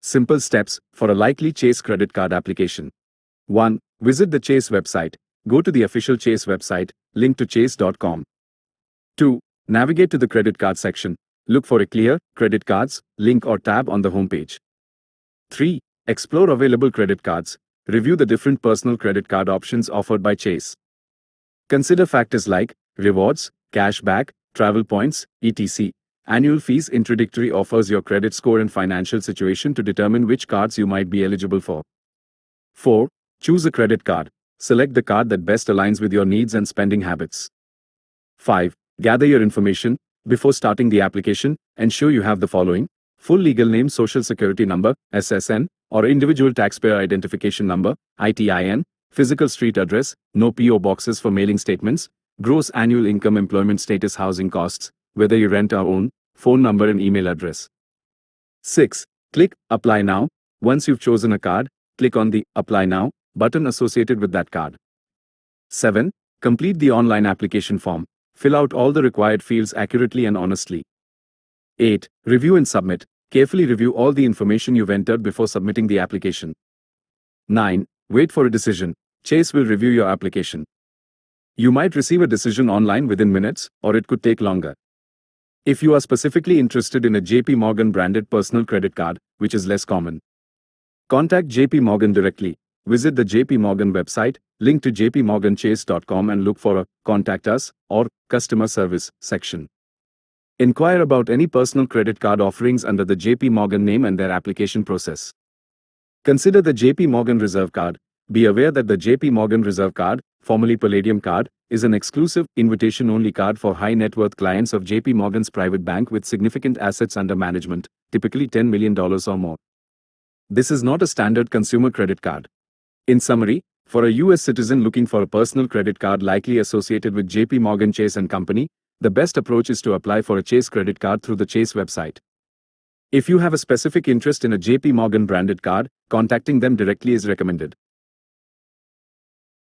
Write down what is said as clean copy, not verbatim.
Simple steps for a likely Chase credit card application. 1. Visit the Chase website. Go to the official Chase website, linked to chase.com. 2. Navigate to the credit card section. Look for a clear credit cards link or tab on the homepage. 3. Explore available credit cards. Review the different personal credit card options offered by Chase. Consider factors like rewards, cashback, travel points, etc. Annual fees. Introductory offers your credit score and financial situation to determine which cards you might be eligible for. 4. Choose a credit card. Select the card that best aligns with your needs and spending habits. 5. Gather your information. Before starting the application, ensure you have the following: full legal name, social security number, SSN, or individual taxpayer identification number, ITIN, physical street address, no PO boxes for mailing statements, gross annual income, employment status, housing costs, whether you rent or own, phone number and email address. 6. Click Apply Now. Once you've chosen a card, click on the Apply Now button associated with that card. 7. Complete the online application form. Fill out all the required fields accurately and honestly. 8. Review and submit. Carefully review all the information you've entered before submitting the application. 9. Wait for a decision. Chase will review your application. You might receive a decision online within minutes, or it could take longer. If you are specifically interested in a JP Morgan branded personal credit card, which is less common, contact JP Morgan directly. Visit the JP Morgan website, linked to jpmorganchase.com, and look for a Contact Us or Customer Service section. Inquire about any personal credit card offerings under the JP Morgan name and their application process. Consider the JP Morgan Reserve Card. Be aware that the JP Morgan Reserve Card, formerly Palladium Card, is an exclusive, invitation-only card for high-net-worth clients of JP Morgan's private bank with significant assets under management, typically $10 million or more. This is not a standard consumer credit card. In summary, for a US citizen looking for a personal credit card likely associated with JP Morgan Chase & Company, the best approach is to apply for a Chase credit card through the Chase website. If you have a specific interest in a JP Morgan branded card, contacting them directly is recommended.